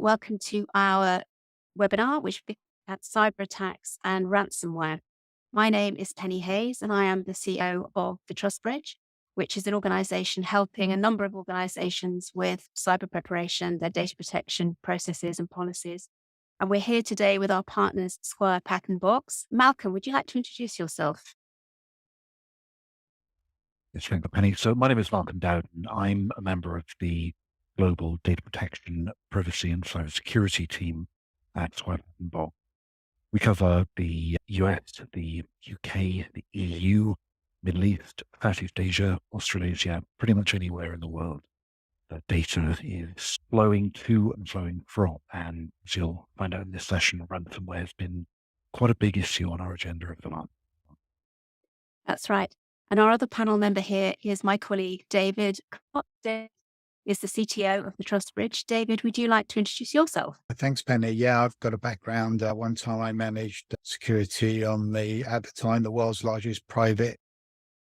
Welcome to our webinar, which is at cyber attacks and ransomware. My name is Penny Hayes, and I am the CEO of TheTrustBridge, which is an organization helping a number of organizations with cyber preparation, their data protection processes and policies. And we're here today with our partners, Squire Patton Boggs. Malcolm, would you like to introduce yourself? Yes, thank you, Penny. So my name is Malcolm Dowden. I'm a member of the Global Data Protection, Privacy and Cybersecurity team at Squire Patton Boggs. We cover the US, the UK, the EU, Middle East, Southeast Asia, Australasia, pretty much anywhere in the world that data is flowing to and flowing from. And as you'll find out in this session, ransomware has been quite a big issue on our agenda of the month. That's right. And our other panel member here is my colleague, David. David is the CTO of TheTrustBridge. David, would you like to introduce yourself? Thanks, Penny. Yeah, I've got a background. One time I managed security on at the time, the world's largest private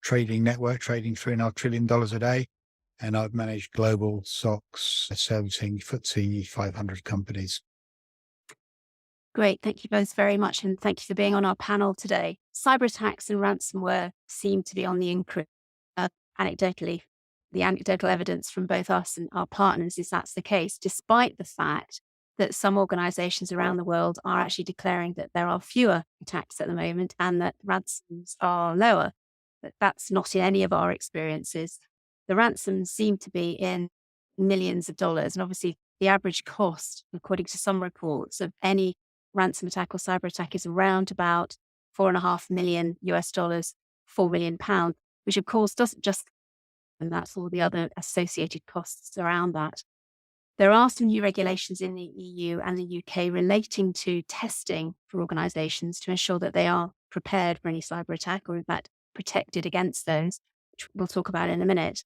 trading network, trading $3.5 trillion a day. And I've managed global SOCs servicing FTSE 500 companies. Great. Thank you both very much. And thank you for being on our panel today. Cyber attacks and ransomware seem to be on the increase. Anecdotally, the anecdotal evidence from both us and our partners is that's the case, despite the fact that some organizations around the world are actually declaring that there are fewer attacks at the moment and that ransoms are lower. But that's not in any of our experiences. The ransoms seem to be in millions of dollars. And obviously, the average cost, according to some reports, of any ransom attack or cyber attack is around about $4.5 million US, £4 million, which of course doesn't just, and that's all the other associated costs around that. There are some new regulations in the EU and the UK relating to testing for organizations to ensure that they are prepared for any cyber attack or in fact protected against those, which we'll talk about in a minute.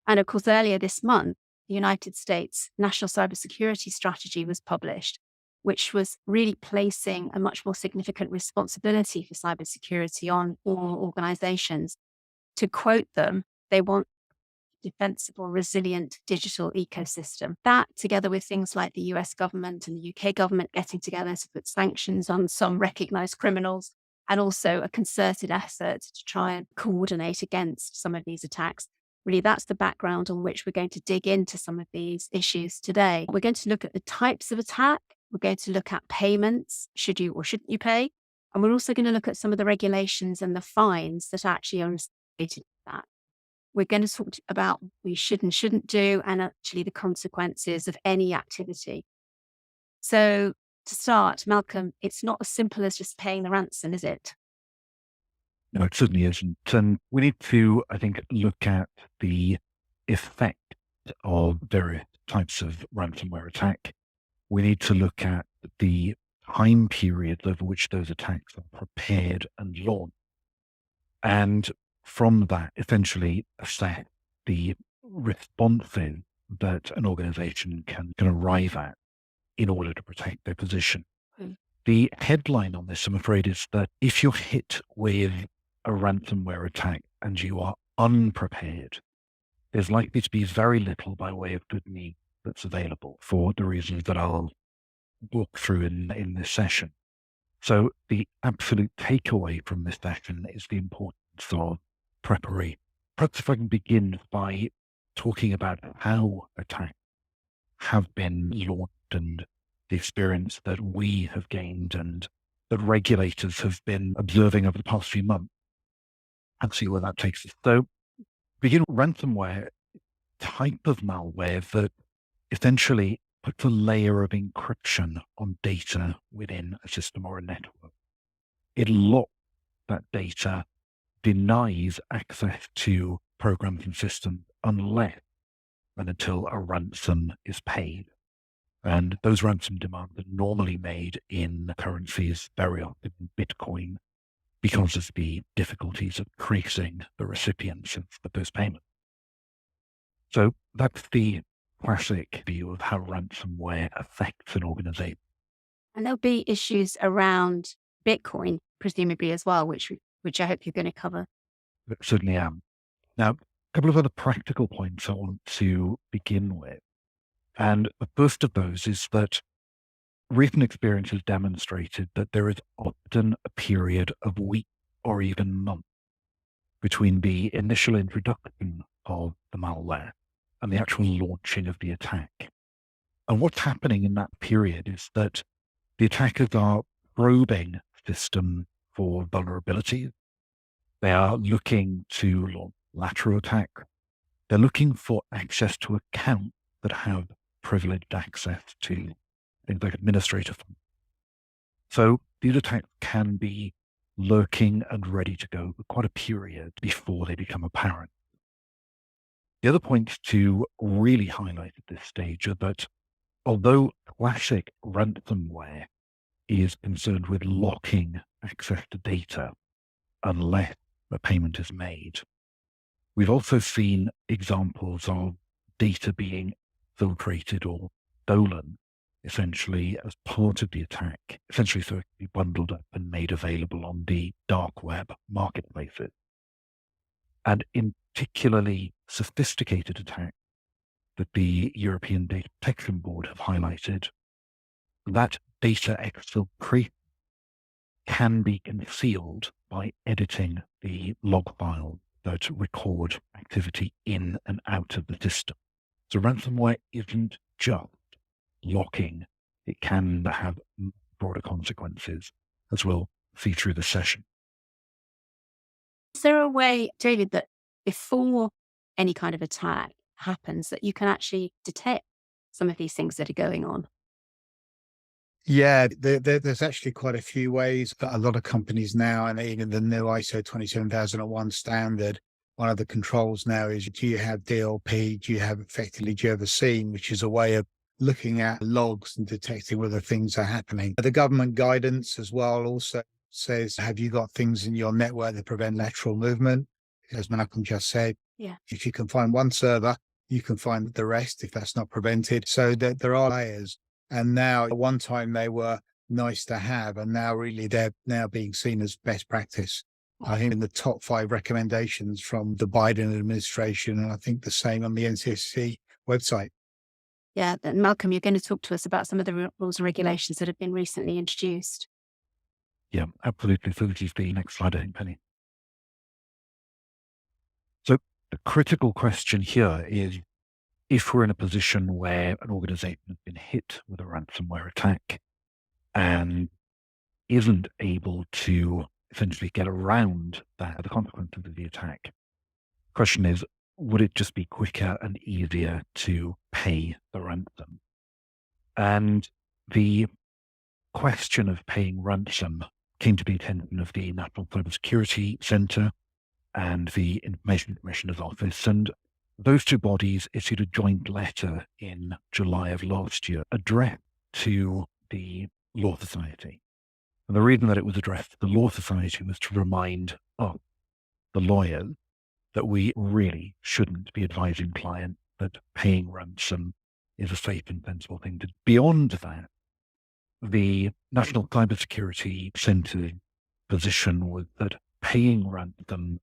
And of course, earlier this month, the United States National Cybersecurity Strategy was published, which was really placing a much more significant responsibility for cybersecurity on all organizations. To quote them, they want a defensible, resilient digital ecosystem. That, together with things like the US government and the UK government getting together to put sanctions on some recognized criminals, and also a concerted effort to try and coordinate against some of these attacks. Really, that's the background on which we're going to dig into some of these issues today. We're going to look at the types of attack. We're going to look at payments, should you or shouldn't you pay? And we're also going to look at some of the regulations and the fines that actually are associated with that. We're going to talk about what we should and shouldn't do and actually the consequences of any activity. So to start, Malcolm, it's not as simple as just paying the ransom, is it? No, it certainly isn't. And we need to, I think, look at the effect of various types of ransomware attack. We need to look at the time period over which those attacks are prepared and launched. And from that, essentially assess the responses that an organization can arrive at in order to protect their position. The headline on this, I'm afraid, is that if you're hit with a ransomware attack and you are unprepared, there's likely to be very little by way of good news that's available for the reasons that I'll walk through in this session. So the absolute takeaway from this session is the importance of preparation. Perhaps if I can begin by talking about how attacks have been launched and the experience that we have gained and that regulators have been observing over the past few months, and see where that takes us. So begin with ransomware, type of malware that essentially puts a layer of encryption on data within a system or a network. It locks that data, denies access to programs and systems unless and until a ransom is paid. And those ransom demands are normally made in currencies, very often Bitcoin, because of the difficulties of tracing the recipients of those payments. So that's the classic view of how ransomware affects an organization. And there'll be issues around Bitcoin, presumably as well, which I hope you're going to cover. I certainly am. Now, a couple of other practical points I want to begin with. And the first of those is that recent experience has demonstrated that there is often a period of weeks or even months between the initial introduction of the malware and the actual launching of the attack. And what's happening in that period is that the attackers are probing the system for vulnerabilities. They are looking to launch lateral attack. They're looking for access to accounts that have privileged access to things like administrator funds. So these attacks can be lurking and ready to go for quite a period before they become apparent. The other point to really highlight at this stage are that although classic ransomware is concerned with locking access to data unless a payment is made, we've also seen examples of data being filtrated or stolen, essentially as part of the attack, essentially so it can be bundled up and made available on the dark web marketplaces. And in particularly sophisticated attacks that the European Data Protection Board have highlighted, that data exfiltration can be concealed by editing the log files that record activity in and out of the system. So ransomware isn't just locking. It can have broader consequences, as we'll see through the session. Is there a way, David, that before any kind of attack happens, that you can actually detect some of these things that are going on? Yeah, there's actually quite a few ways that a lot of companies now, and even the new ISO 27001 standard, one of the controls now is, do you have DLP? Do you have a scene, which is a way of looking at logs and detecting whether things are happening. The government guidance as well also says, have you got things in your network that prevent lateral movement? As Malcolm just said, if you can find one server, you can find the rest if that's not prevented. So there are layers. And now, at one time they were nice to have, and now really they're now being seen as best practice. I think in the top 5 recommendations from the Biden administration, and I think the same on the NCSC website. Yeah, and Malcolm, you're going to talk to us about some of the rules and regulations that have been recently introduced. Yeah, absolutely. So this is the next slide, I think, Penny. So the critical question here is, if we're in a position where an organization has been hit with a ransomware attack and isn't able to essentially get around that, the consequences of the attack, the question is, would it just be quicker and easier to pay the ransom? And the question of paying ransom came to the attention of the National Cybersecurity Centre and the Information Commissioner's Office. And those two bodies issued a joint letter in July of last year addressed to the Law Society. And the reason that it was addressed to the Law Society was to remind us, the lawyers, that we really shouldn't be advising clients that paying ransom is a safe and sensible thing to do. Beyond that, the National Cybersecurity Centre's position was that paying ransom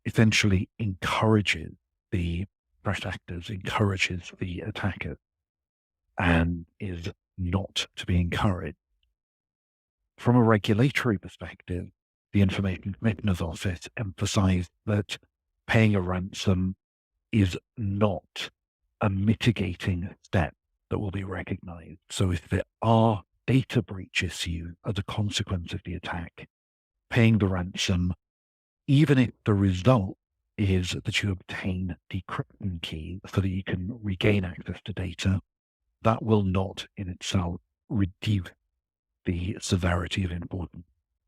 essentially encourages the threat actors, encourages the attackers, and is not to be encouraged. From a regulatory perspective, the Information Commissioner's Office emphasized that paying a ransom is not a mitigating step that will be recognized. So if there are data breach issues as a consequence of the attack, paying the ransom, even if the result is that you obtain decryption keys so that you can regain access to data, that will not in itself reduce the severity of importance.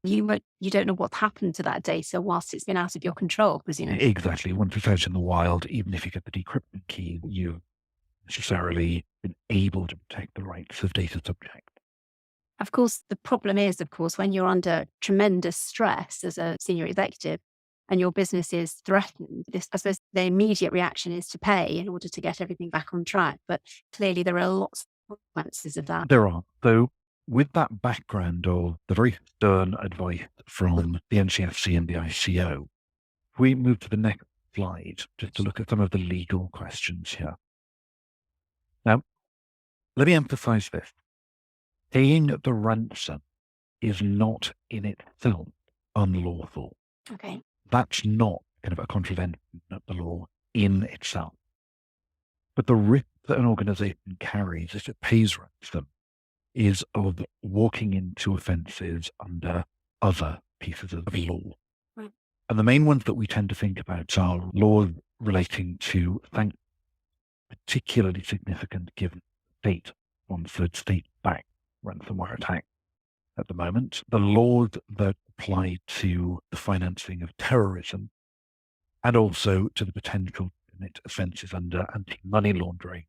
You don't know what happened to that data whilst it's been out of your control, presumably. Exactly. Once it's out in the wild, even if you get the decryption key, you've necessarily been able to protect the rights of data subjects. Of course, the problem is, when you're under tremendous stress as a senior executive and your business is threatened, I suppose the immediate reaction is to pay in order to get everything back on track. But clearly there are lots of consequences of that. There are. Though, with that background of the very stern advice from the NCFC and the ICO, we move to the next slide just to look at some of the legal questions here. Now, Let me emphasize this. Paying the ransom is not in itself unlawful. Okay. That's not kind of a contravention of the law in itself. But the risk that an organization carries if it pays ransom is of walking into offenses under other pieces of law. Right. And the main ones that we tend to think about are laws relating to sanctions, particularly significant given state-sponsored, state-backed ransomware attack at the moment. The laws that apply to the financing of terrorism and also to the potential to commit offences under anti-money laundering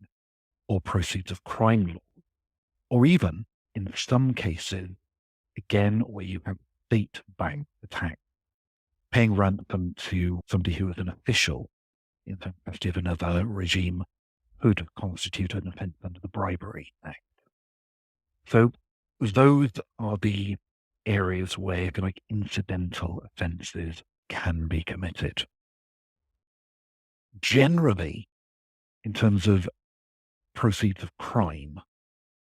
or proceeds of crime law, or even in some cases, again, where you have state-backed attack, paying ransom to somebody who is an official in the capacity of another regime could constitute an offence under the Bribery Act. So those are the areas where like incidental offences can be committed. Generally, in terms of proceeds of crime,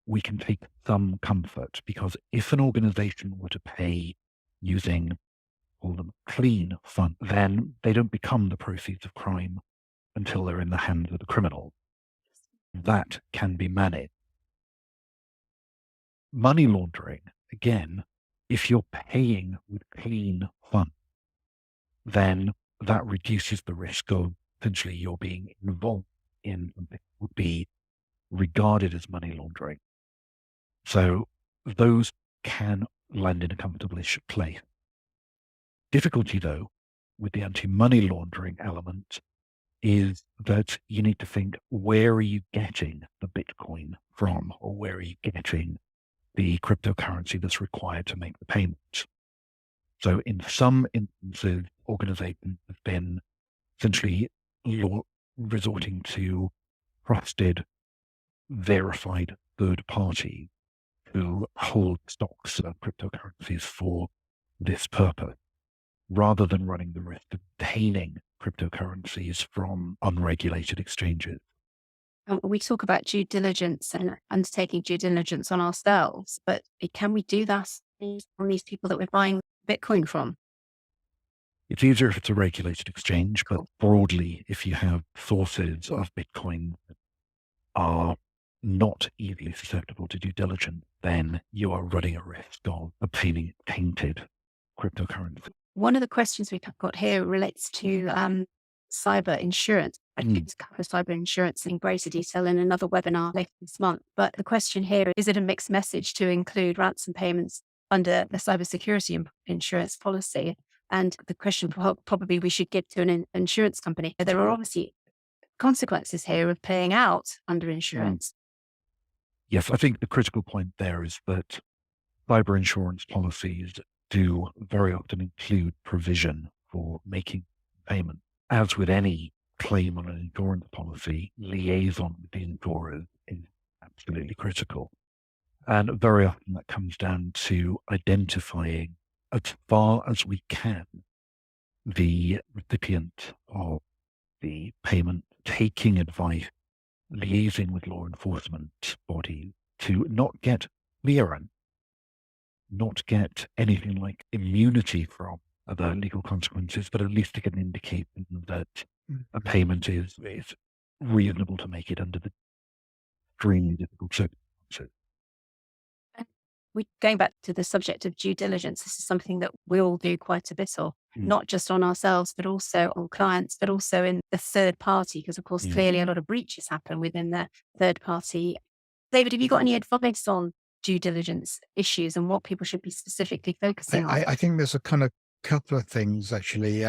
we can take some comfort because if an organization were to pay using all them clean funds, then they don't become the proceeds of crime until they're in the hands of the criminal. That can be managed. Money laundering, again, if you're paying with clean funds, then that reduces the risk of potentially you're being involved in something that would be regarded as money laundering. So those can land in a comfortable-ish place. Difficulty, though, with the anti-money laundering element is that you need to think, where are you getting the Bitcoin from, or where are you getting the cryptocurrency that's required to make the payment? So in some instances, organizations have been essentially resorting to trusted, verified third parties who hold stocks of cryptocurrencies for this purpose, rather than running the risk of obtaining cryptocurrencies from unregulated exchanges. We talk about due diligence and undertaking due diligence on ourselves, but can we do that on these people that we're buying Bitcoin from? It's easier if it's a regulated exchange, but Cool. broadly, if you have sources of Bitcoin that are not easily susceptible to due diligence, then you are running a risk of obtaining tainted cryptocurrency. One of the questions we've got here relates to cyber insurance. I did cover cyber insurance in greater detail in another webinar later this month. But the question here is it a mixed message to include ransom payments under the cybersecurity insurance policy? And the question probably we should give to an insurance company. There are obviously consequences here of paying out under insurance. Yes, I think the critical point there is that cyber insurance policies do very often include provision for making payment. As with any claim on an insurance policy, liaison with the insurer is absolutely critical. And very often that comes down to identifying, as far as we can, the recipient of the payment, taking advice, liaising with law enforcement bodies to not get clearance, not get anything like immunity from other legal consequences, but at least to get an indication that a payment is reasonable to make it under the extremely difficult circumstances. Going back to the subject of due diligence, this is something that we all do quite a bit of, not just on ourselves, but also on clients, but also in the third party, because of course, clearly a lot of breaches happen within the third party. David, have you got any advice on due diligence issues and what people should be specifically focusing on? I think there's a kind of couple of things actually.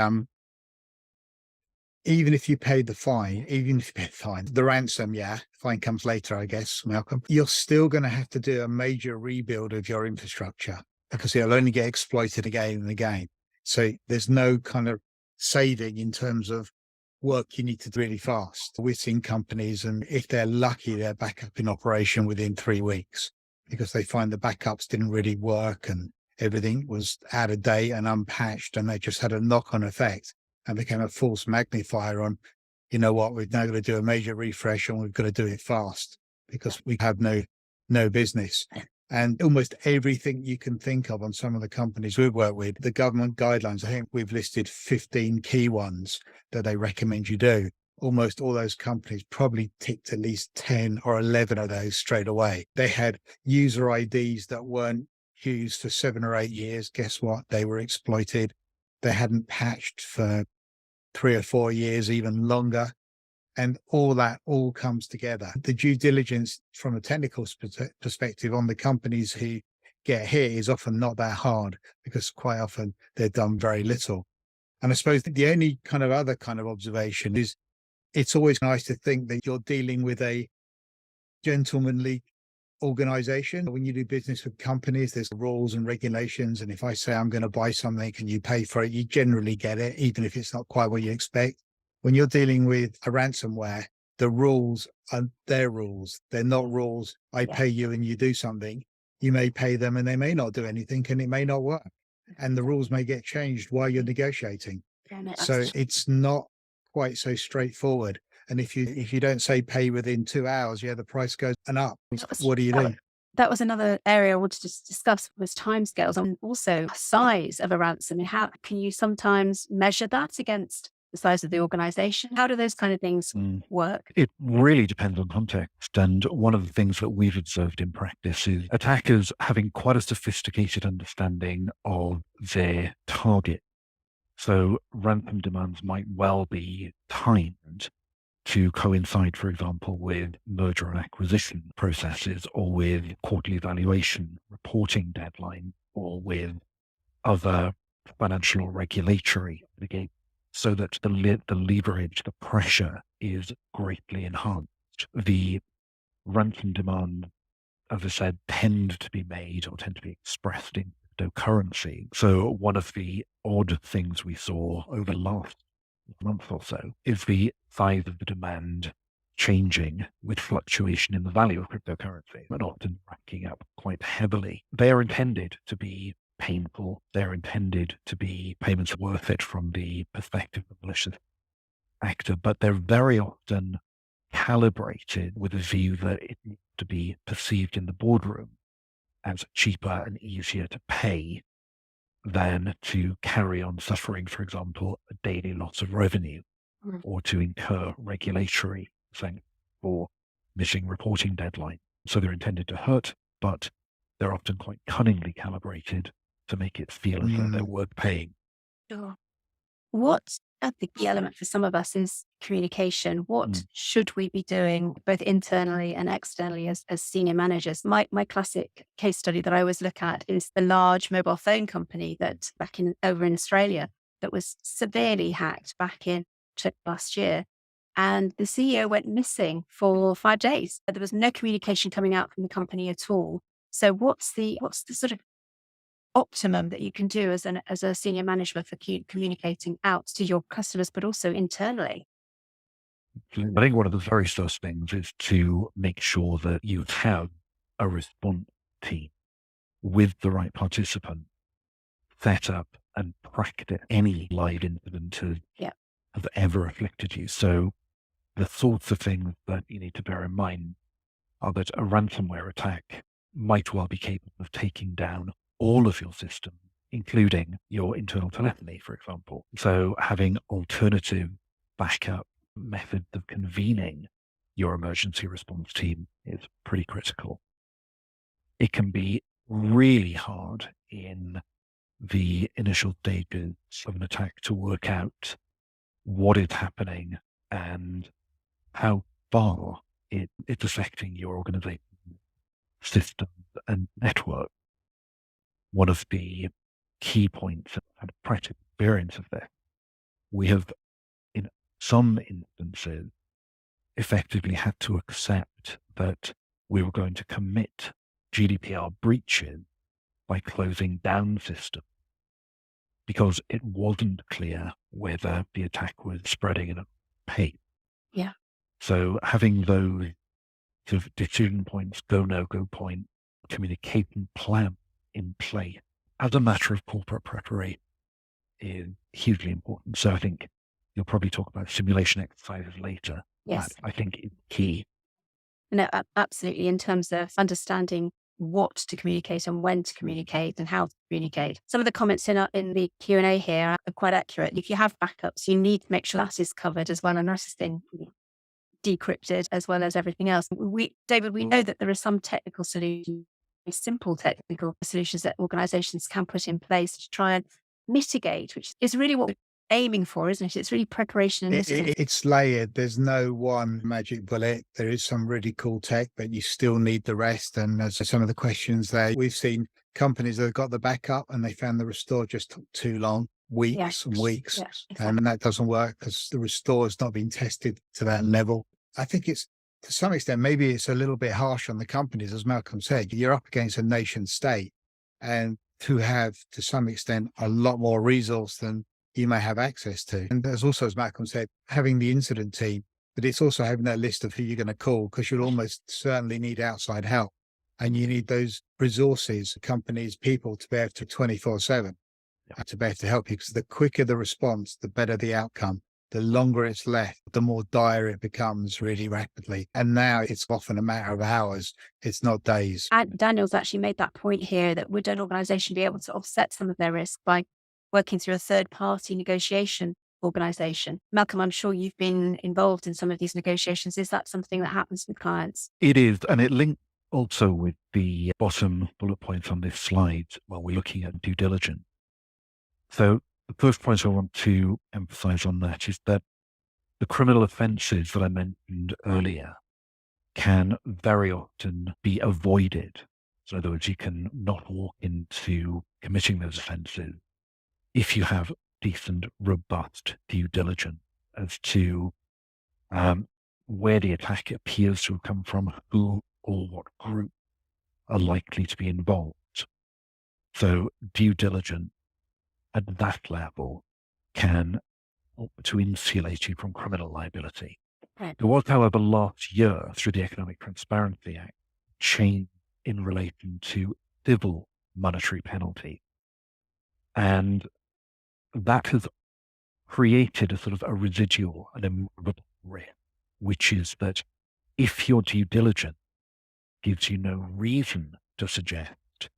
Even if you paid the fine, the ransom, fine comes later, I guess, Malcolm, you're still going to have to do a major rebuild of your infrastructure because it'll only get exploited again and again. So there's no kind of saving in terms of work you need to do really fast. We've seen companies, and if they're lucky, they're back up in operation within 3 weeks because they find the backups didn't really work and everything was out of date and unpatched, and they just had a knock-on effect and became a false magnifier on, you know what, we've now got to do a major refresh and we've got to do it fast because we have no business. And almost everything you can think of on some of the companies we work with, the government guidelines, I think we've listed 15 key ones that they recommend you do. Almost all those companies probably ticked at least 10 or 11 of those straight away. They had user IDs that weren't used for 7 or 8 years. Guess what? They were exploited. They hadn't patched for 3 or 4 years, even longer. And all that all comes together. The due diligence from a technical perspective on the companies who get hit is often not that hard, because quite often they've done very little. And I suppose the only kind of other kind of observation is it's always nice to think that you're dealing with a gentlemanly organization. When you do business with companies, there's rules and regulations. And if I say I'm going to buy something and you pay for it, you generally get it, even if it's not quite what you expect. When you're dealing with a ransomware, the rules are their rules. They're not rules. I pay you and you do something. You may pay them and they may not do anything and it may not work. And the rules may get changed while you're negotiating. So it's not quite so straightforward. And if you don't say pay within 2 hours, the price goes up. What do you do? That was another area I wanted to discuss, was timescales and also size of a ransom. And how can you sometimes measure that against the size of the organization? How do those kind of things work? It really depends on context. And one of the things that we've observed in practice is attackers having quite a sophisticated understanding of their target. So ransom demands might well be timed to coincide, for example, with merger and acquisition processes, or with quarterly valuation reporting deadline, or with other financial or regulatory obligations, so that the leverage, the pressure is greatly enhanced. The ransom demand, as I said, tend to be expressed in cryptocurrency. So one of the odd things we saw over the last month or so is the size of the demand changing with fluctuation in the value of cryptocurrency, and often racking up quite heavily. They are intended to be painful. They're intended to be payments worth it from the perspective of the malicious actor, but they're very often calibrated with a view that it needs to be perceived in the boardroom as cheaper and easier to pay than to carry on suffering, for example, a daily loss of revenue, or to incur regulatory sanctions for missing reporting deadline. So they're intended to hurt, but they're often quite cunningly calibrated to make it feel as though they're worth paying. Sure. What the key element for some of us is communication. What should we be doing both internally and externally as senior managers? My classic case study that I always look at is the large mobile phone company that over in Australia that was severely hacked back in last year. And the CEO went missing for 5 days. There was no communication coming out from the company at all. So what's the sort of optimum that you can do as a senior manager for communicating out to your customers, but also internally? I think one of the very first things is to make sure that you have a response team with the right participant set up and practice any live incident have ever afflicted you. So the sorts of things that you need to bear in mind are that a ransomware attack might well be capable of taking down all of your systems, including your internal telephony, for example. So having alternative backup methods of convening your emergency response team is pretty critical. It can be really hard in the initial stages of an attack to work out what is happening and how far it's affecting your organization, systems, and network. One of the key points and practical experience of this, we have, in some instances, effectively had to accept that we were going to commit GDPR breaches by closing down systems, because it wasn't clear whether the attack was spreading at a pace. Yeah. So having those sort of decision points, go, no go point, communication plan in place as a matter of corporate preparation is hugely important. So I think you'll probably talk about simulation exercises later. Yes. That I think is key. No, absolutely. In terms of understanding what to communicate and when to communicate and how to communicate. Some of the comments in the Q&A here are quite accurate. If you have backups, you need to make sure that is covered as well, and that has been decrypted as well as everything else. David, we know that there are some technical solutions, very simple technical solutions that organizations can put in place to try and mitigate, which is really what we're aiming for, isn't it? It's really preparation and mitigation. It's layered. There's no one magic bullet. There is some really cool tech, but you still need the rest. And as some of the questions there, we've seen companies that have got the backup and they found the restore just took too long, weeks and weeks. Exactly. And that doesn't work because the restore has not been tested to that level. I think it's, to some extent, maybe it's a little bit harsh on the companies. As Malcolm said, you're up against a nation state and to have, to some extent, a lot more resource than you may have access to. And there's also, as Malcolm said, having the incident team, but it's also having that list of who you're going to call, because you'll almost certainly need outside help. And you need those resources, companies, people to be able to 24/7 to be able to help you, because the quicker the response, the better the outcome. The longer it's left, the more dire it becomes really rapidly. And now it's often a matter of hours. It's not days. And Daniel's actually made that point here that would an organization be able to offset some of their risk by working through a third-party negotiation organization? Malcolm, I'm sure you've been involved in some of these negotiations. Is that something that happens with clients? It is, and it links also with the bottom bullet points on this slide while we're looking at due diligence. So the first point I want to emphasize on that is that the criminal offenses that I mentioned earlier can very often be avoided. So in other words, you can not walk into committing those offenses if you have decent, robust due diligence as to where the attack appears to have come from, who or what group are likely to be involved. So due diligence at that level can help to insulate you from criminal liability. Right. There was, however, last year, through the Economic Transparency Act, change in relation to civil monetary penalty. And that has created a sort of a residual, an immovable risk, which is that if your due diligence gives you no reason to suggest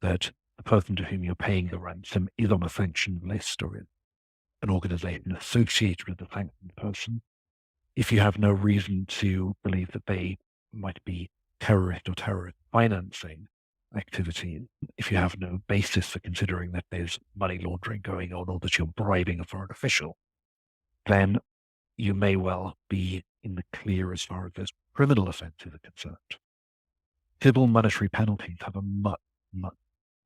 that the person to whom you're paying the ransom is on a sanctioned list or is an organization associated with the sanctioned person, if you have no reason to believe that they might be terrorist or terrorist financing activities, if you have no basis for considering that there's money laundering going on or that you're bribing a foreign official, then you may well be in the clear as far as those criminal offences are concerned. Civil monetary penalties have a much, much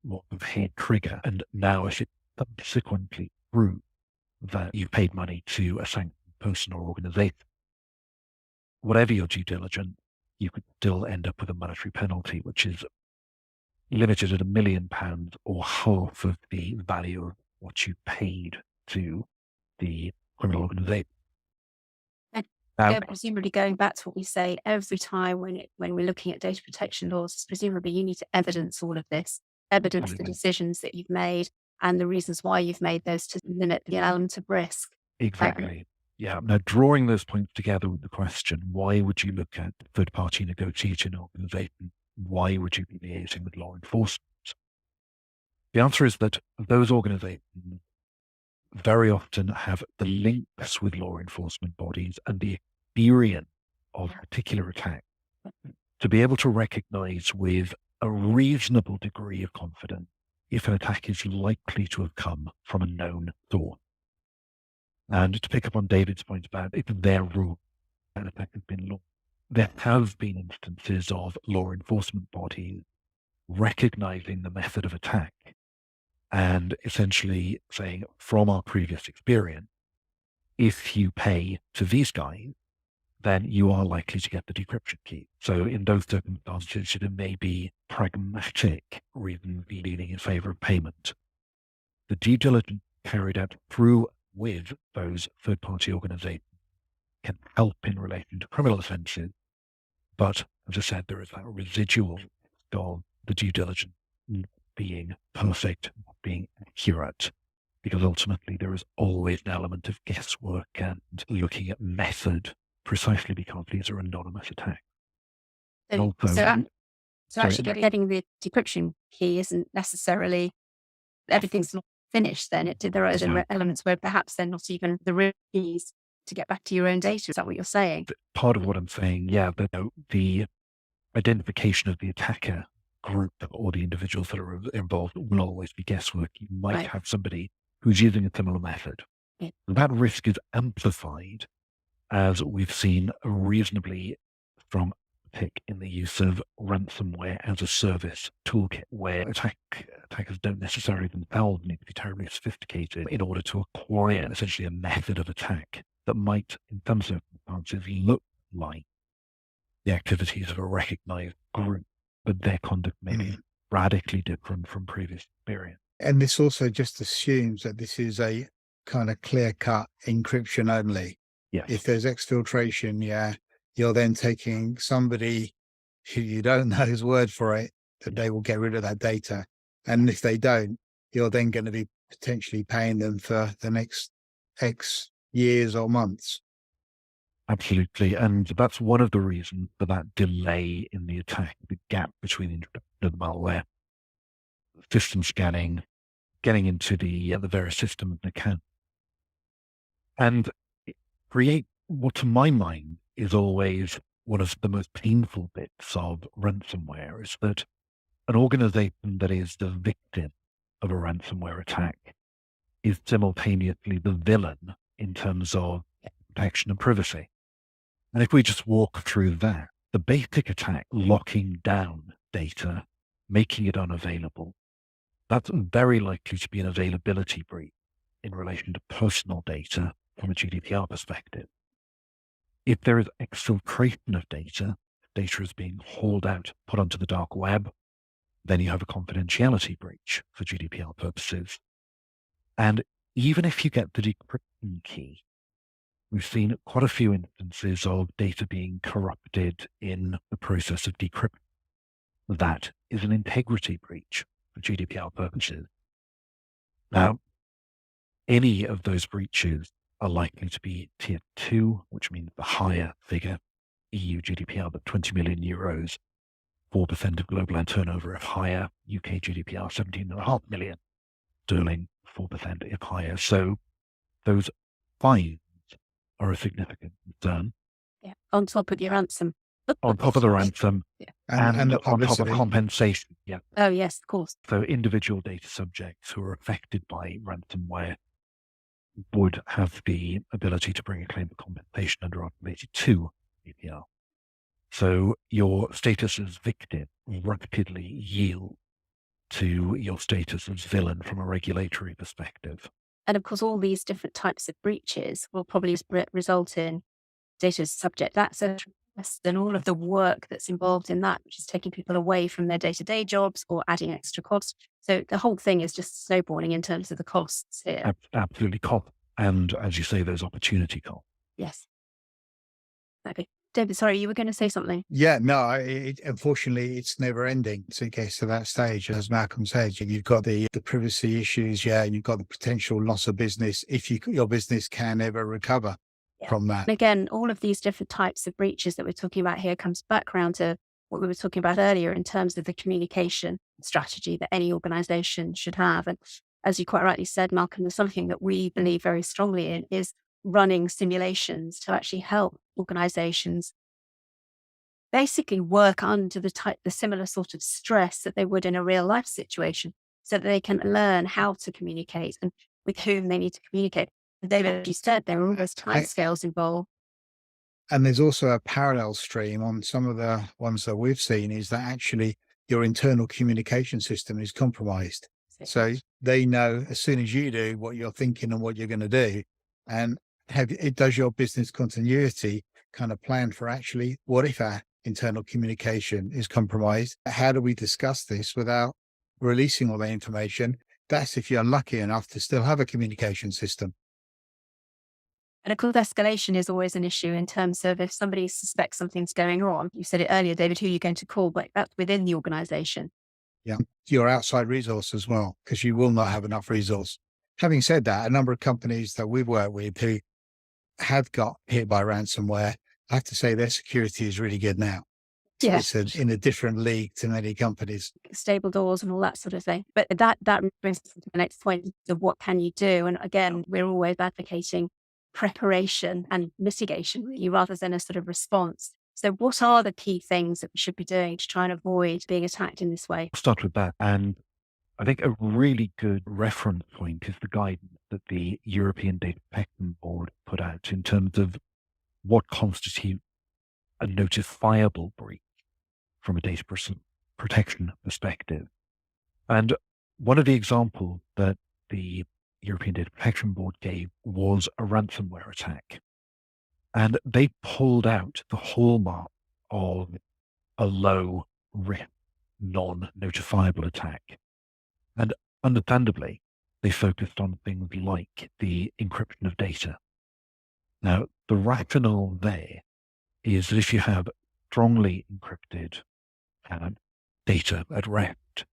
more of a trigger, and now if it subsequently proves that you paid money to a sanctioned person or organization, whatever your due diligence, you could still end up with a monetary penalty, which is limited at £1 million or half of the value of what you paid to the criminal organization. Presumably going back to what we say every time when we're looking at data protection laws, presumably you need to evidence all of this, evidence the decisions that you've made and the reasons why you've made those to limit the element of risk. Exactly. Yeah. Now, drawing those points together with the question, why would you look at third-party negotiation organization? Why would you be liaising with law enforcement? The answer is that those organizations very often have the links with law enforcement bodies and the experience of a particular attack to be able to recognize with a reasonable degree of confidence if an attack is likely to have come from a known source. And to pick up on David's point about it's their rule, an attack has been launched, there have been instances of law enforcement bodies recognizing the method of attack and essentially saying, from our previous experience, if you pay to these guys, then you are likely to get the decryption key. So in those circumstances, it may be pragmatic reason leaning in favor of payment. The due diligence carried out through with those third-party organizations can help in relation to criminal offences, but as I said, there is that residual of the due diligence being perfect, being accurate, because ultimately there is always an element of guesswork and looking at method, precisely because these are anonymous attacks. And So, also, so sorry, actually getting the decryption key isn't necessarily everything's not finished then. There are so elements where perhaps they're not even the real keys to get back to your own data. Is that what you're saying? part of what I'm saying, yeah, but the identification of the attacker group or the individuals that are involved will always be guesswork. You might Right. have somebody who's using a similar method. Yeah. That risk is amplified as we've seen a reasonably strong uptick in the use of ransomware as a service toolkit, where attackers don't necessarily themselves need to be terribly sophisticated in order to acquire essentially a method of attack that might, in some circumstances, look like the activities of a recognized group, but their conduct may be radically different from previous experience. And this also just assumes that this is a kind of clear-cut encryption only. Yes. If there's exfiltration, you're then taking somebody who you don't know his word for it, that they will get rid of that data. And if they don't, you're then going to be potentially paying them for the next X years or months. Absolutely. And that's one of the reasons for that delay in the attack, the gap between the introduction of the malware, system scanning, getting into the various systems and accounts. And create what, to my mind, is always one of the most painful bits of ransomware is that an organization that is the victim of a ransomware attack is simultaneously the villain in terms of protection and privacy. And if we just walk through that, the basic attack, locking down data, making it unavailable, that's very likely to be an availability breach in relation to personal data from a GDPR perspective. If there is exfiltration of data is being hauled out, put onto the dark web, then you have a confidentiality breach for GDPR purposes. And even if you get the decryption key, we've seen quite a few instances of data being corrupted in the process of decryption. That is an integrity breach for GDPR purposes. Now, any of those breaches are likely to be tier 2, which means the higher figure, EU GDPR, but 20 million euros, 4% of global land turnover if higher, UK GDPR 17.5 million sterling, 4% if higher. So those fines are a significant concern. Yeah. On top of your ransom. On top of the ransom And the on top of publicity. compensation. Yeah. Oh, yes, of course. So individual data subjects who are affected by ransomware would have the ability to bring a claim for compensation under Article 82 GDPR. So your status as victim rapidly yields to your status as villain from a regulatory perspective. And of course, all these different types of breaches will probably result in data subject access and all of the work that's involved in that, which is taking people away from their day-to-day jobs or adding extra costs. So the whole thing is just snowballing in terms of the costs here. Absolutely cost. And as you say, there's opportunity cost. Yes. Okay. David, sorry, you were going to say something. Yeah, no, unfortunately, it's never ending. So it gets to that stage, as Malcolm said, you've got the privacy issues, and you've got the potential loss of business if your business can ever recover from that. And again, all of these different types of breaches that we're talking about here comes back around to what we were talking about earlier in terms of the communication strategy that any organization should have. And as you quite rightly said, Malcolm, there's something that we believe very strongly in is running simulations to actually help organizations basically work under the similar sort of stress that they would in a real life situation so that they can learn how to communicate and with whom they need to communicate. And David, as you said, there are almost timescales involved. And there's also a parallel stream on some of the ones that we've seen is that actually your internal communication system is compromised. So they know as soon as you do what you're thinking and what you're going to do. And it does your business continuity kind of plan for actually what if our internal communication is compromised? How do we discuss this without releasing all the information? That's if you're lucky enough to still have a communication system. And of course, escalation is always an issue in terms of if somebody suspects something's going on. You said it earlier, David, who are you going to call? But that's within the organization. Yeah, your outside resource as well, because you will not have enough resource. Having said that, a number of companies that we've worked with who have got hit by ransomware, I have to say their security is really good now. Yeah. It's in a different league to many companies. Stable doors and all that sort of thing. But that brings us to the next point of what can you do? And again, we're always advocating preparation and mitigation really, rather than a sort of response. So what are the key things that we should be doing to try and avoid being attacked in this way? I'll start with that. And I think a really good reference point is the guidance that the European Data Protection Board put out in terms of what constitutes a notifiable breach from a data protection perspective. And one of the examples that the European Data Protection Board gave was a ransomware attack. And they pulled out the hallmark of a low risk, non-notifiable attack. And understandably, they focused on things like the encryption of data. Now, the rationale there is that if you have strongly encrypted data at rest,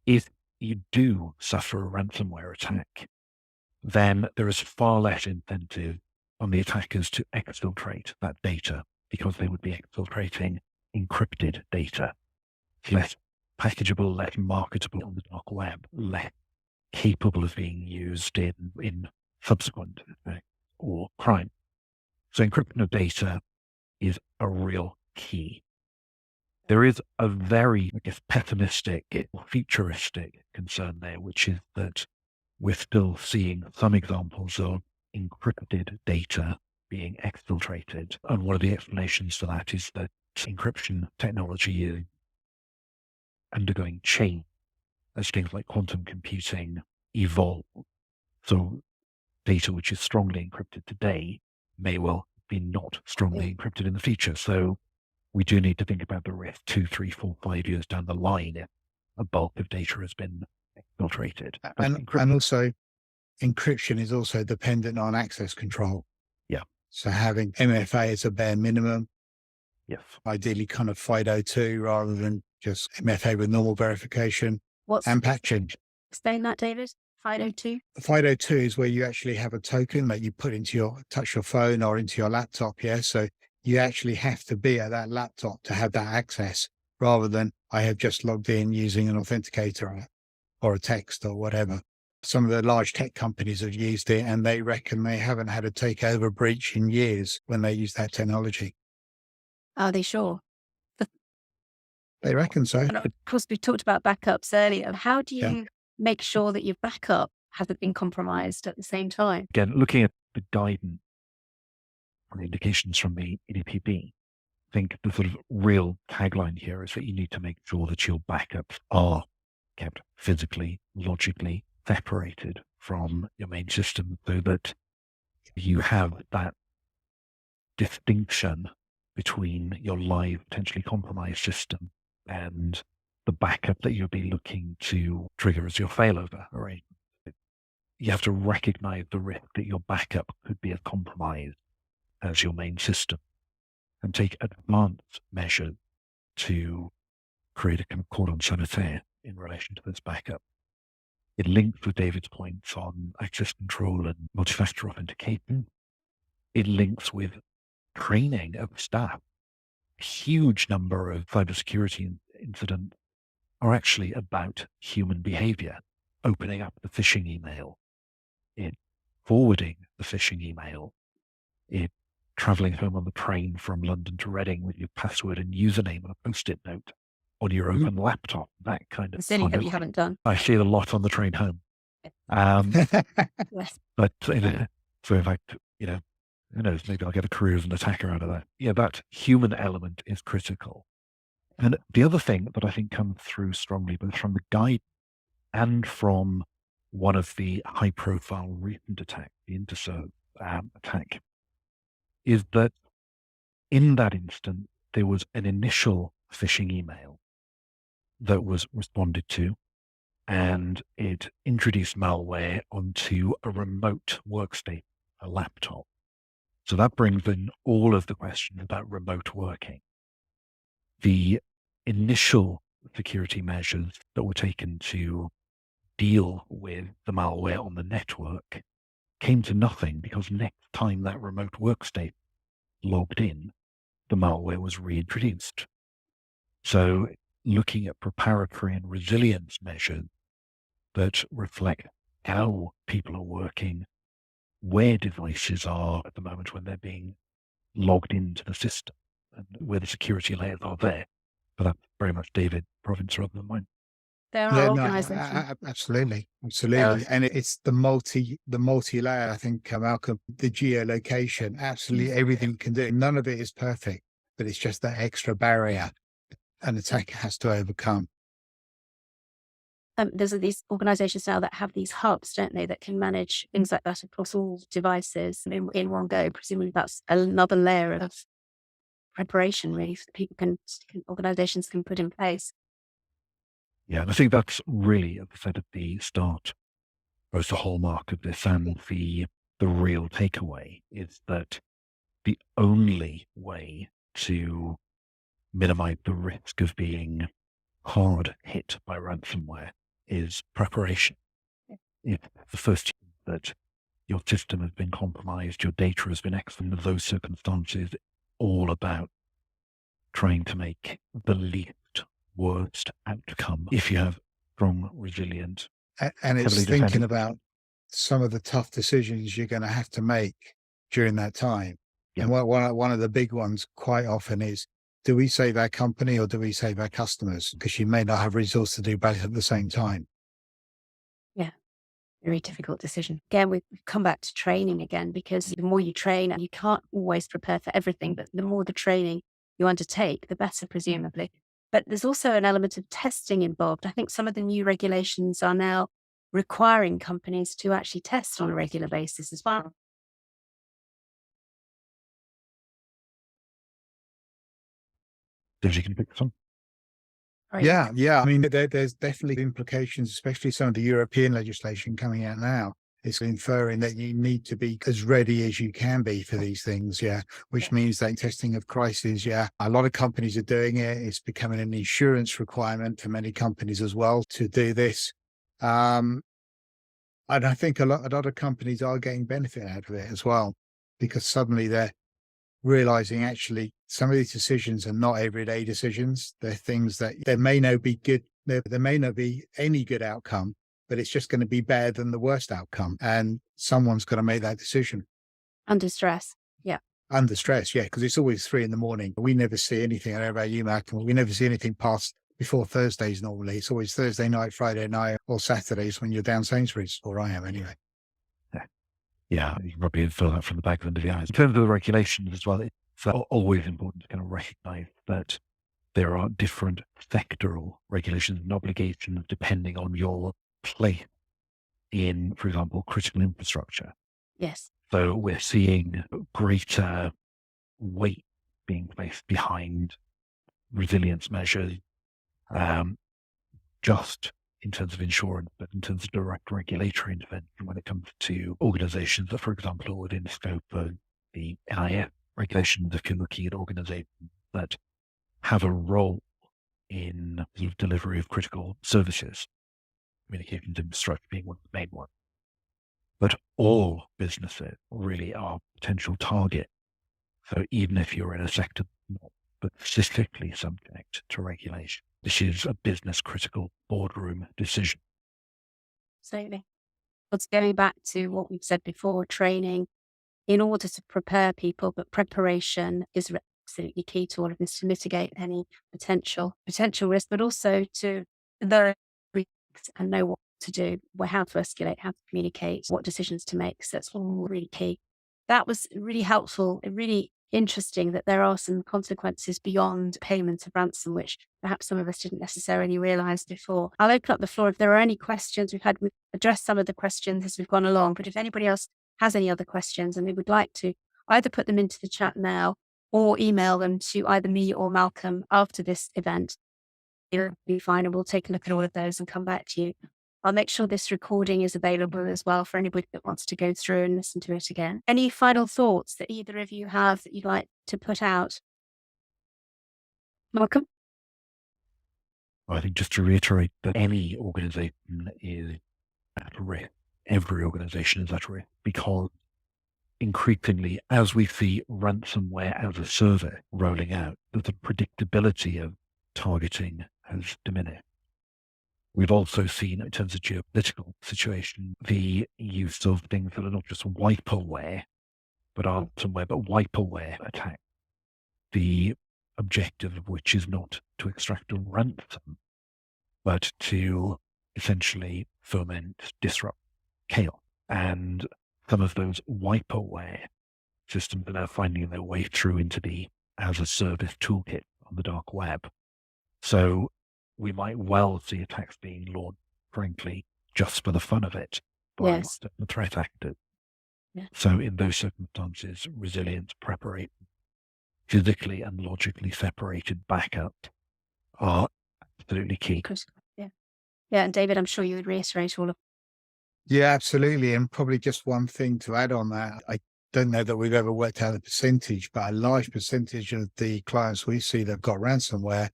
if you do suffer a ransomware attack, then there is far less incentive on the attackers to exfiltrate that data because they would be exfiltrating encrypted data. It's less packageable, less marketable on the dark web, less capable of being used in subsequent or crime. So encryption of data is a real key. There is a very, pessimistic, futuristic concern there, which is that we're still seeing some examples of encrypted data being exfiltrated. And one of the explanations for that is that encryption technology is undergoing change as things like quantum computing evolve. So data which is strongly encrypted today may well be not strongly encrypted in the future. So we do need to think about the risk 2, 3, 4, 5 years down the line if a bulk of data has been exfiltrated. And also, encryption is also dependent on access control. Yeah. So having MFA as a bare minimum, Yes. ideally kind of FIDO2 rather than just MFA with normal verification and patching. Explain that, David. FIDO2? FIDO2 is where you actually have a token that you put touch your phone or into your laptop. Yeah. So you actually have to be at that laptop to have that access rather than I have just logged in using an authenticator or a text or whatever. Some of the large tech companies have used it and they reckon they haven't had a takeover breach in years when they use that technology. Are they sure? They reckon so. And of course, we talked about backups earlier. How do you make sure that your backup hasn't been compromised at the same time? Again, looking at the guidance or the indications from the EDPB, I think the sort of real tagline here is that you need to make sure that your backups are kept physically, logically separated from your main system so that you have that distinction between your live, potentially compromised system and the backup that you'll be looking to trigger as your failover arrangement. You have to recognize the risk that your backup could be as compromised as your main system and take advanced measures to create a kind of cordon sanitaire in relation to this backup. It links with David's points on access control and multi-factor authentication. It links with training of staff. A huge number of cybersecurity incidents are actually about human behavior, opening up the phishing email, forwarding the phishing email, traveling home on the train from London to Reading with your password and username on a post-it note on your open laptop, that kind of Silly that you haven't done. I see it a lot on the train home. But so in fact, who knows, maybe I'll get a career as an attacker out of that. Yeah, that human element is critical. And the other thing that I think comes through strongly, both from the guide and from one of the high-profile recent attacks, the Interserve attack, is that in that instance, there was an initial phishing email that was responded to, and it introduced malware onto a remote workstation, a laptop. So that brings in all of the questions about remote working. The initial security measures that were taken to deal with the malware on the network came to nothing because next time that remote workstation logged in, the malware was reintroduced. So looking at preparatory and resilience measures that reflect how people are working, where devices are at the moment when they're being logged into the system, and where the security layers are there. But that's very much David's province rather than mine. There Yeah, are no, organizations. absolutely, There are, absolutely, and it's the multi-layer. I think Malcolm, the geolocation, absolutely everything we can do. None of it is perfect, but it's just that extra barrier an attacker has to overcome. there's these organizations now that have these hubs, don't they, that can manage things like that across all devices in one go. Presumably that's another layer of preparation really that organizations can put in place. Yeah, and I think that's really, as I said at the start, both the hallmark of this and the real takeaway is that the only way to minimize the risk of being hard hit by ransomware is preparation. If the first that your system has been compromised, your data has been exposed, in those circumstances, all about trying to make the least worst outcome if you have strong, resilient, And heavily it's thinking defended. about some of the tough decisions you're going to have to make during that time. Yeah. And one of the big ones quite often is, do we save our company or do we save our customers? Because you may not have resources to do both at the same time. Yeah. Very difficult decision. Again, we've come back to training again, because the more you train, and you can't always prepare for everything, but the more the training you undertake, the better, presumably. But there's also an element of testing involved. I think some of the new regulations are now requiring companies to actually test on a regular basis as well. Did you can pick some? Right. Yeah. I mean, there's definitely implications, especially some of the European legislation coming out now. It's inferring that you need to be as ready as you can be for these things. Yeah. Which means that testing of crises. Yeah. A lot of companies are doing it. It's becoming an insurance requirement for many companies as well to do this. And I think a lot of companies are getting benefit out of it as well, because suddenly they're realizing actually some of these decisions are not everyday decisions. They're things that there may not be good, there may not be any good outcome, but it's just going to be better than the worst outcome. And someone's got to make that decision Under stress. Yeah. under stress. Yeah, because it's always 3 a.m. We never see anything. I don't know about you, Malcolm. We never see anything past before Thursdays normally. It's always Thursday night, Friday night, or Saturdays when you're down Sainsbury's, or I am anyway. Yeah, you can probably infer that from the back of the eyes. In terms of the regulations as well, it's always important to kind of recognize that there are different sectoral regulations and obligations depending on your place in, for example, critical infrastructure. Yes. So we're seeing greater weight being placed behind resilience measures, just in terms of insurance, but in terms of direct regulatory intervention when it comes to organizations that, for example, are within the scope of the NIF regulations, if you're looking at organizations that have a role in the delivery of critical services, communications infrastructure being one of the main ones. But all businesses really are potential target. So even if you're in a sector not specifically subject to regulation, this is a business critical boardroom decision. Absolutely. But going back to what we've said before, training in order to prepare people, but preparation is absolutely key to all of this to mitigate any potential risk, but also to learn and know what to do, how to escalate, how to communicate, what decisions to make. So that's all really key. That was really helpful and really interesting that there are some consequences beyond payment of ransom, which perhaps some of us didn't necessarily realize before. I'll open up the floor if there are any questions. We've addressed some of the questions as we've gone along, but if anybody else has any other questions and we would like to either put them into the chat now or email them to either me or Malcolm after this event, it'll be fine and we'll take a look at all of those and come back to you. I'll make sure this recording is available as well for anybody that wants to go through and listen to it again. Any final thoughts that either of you have that you'd like to put out? Malcolm? I think just to reiterate that any organization is at risk. Every organization is at risk because increasingly, as we see ransomware as a service rolling out, there's a predictability of targeting has diminished. We've also seen, in terms of geopolitical situation, the use of things that are not just wiperware, but ransomware, but wiperware attack. The objective of which is not to extract a ransom, but to essentially foment, disrupt chaos. And some of those wiperware systems are now finding their way through into the as-a-service toolkit on the dark web. So we might well see attacks being launched, frankly, just for the fun of it by Yes. the threat actors. Yeah. So in those circumstances, resilience, preparation, physically and logically separated backup are absolutely key. Critical. Yeah. Yeah. And David, I'm sure you would reiterate all of. Yeah, absolutely. And probably just one thing to add on that. I don't know that we've ever worked out a percentage, but a large percentage of the clients we see that got ransomware,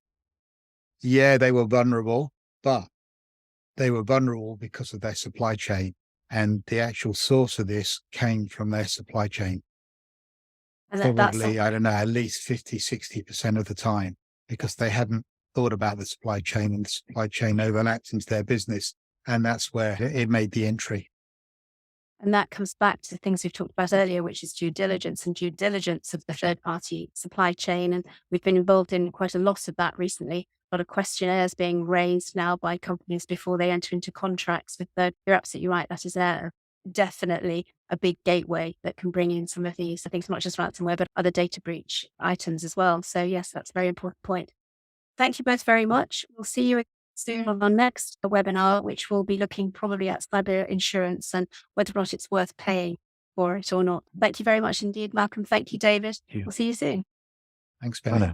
yeah, they were vulnerable, but they were vulnerable because of their supply chain. And the actual source of this came from their supply chain. And that's Probably, I don't know, at least 50, 60% of the time, because they hadn't thought about the supply chain, and the supply chain overlapped into their business. And that's where it made the entry. And that comes back to the things we've talked about earlier, which is due diligence of the third-party supply chain. And we've been involved in quite a lot of that recently. A lot of questionnaires being raised now by companies before they enter into contracts with third. You're absolutely right. That is definitely a big gateway that can bring in some of these, I think, not just ransomware, but other data breach items as well. So yes, that's a very important point. Thank you both very much. We'll see you soon on our next webinar, which will be looking probably at cyber insurance and whether or not it's worth paying for it or not. Thank you very much indeed, Malcolm. Thank you, David. Thank you. We'll see you soon. Thanks, Bye Ben. now.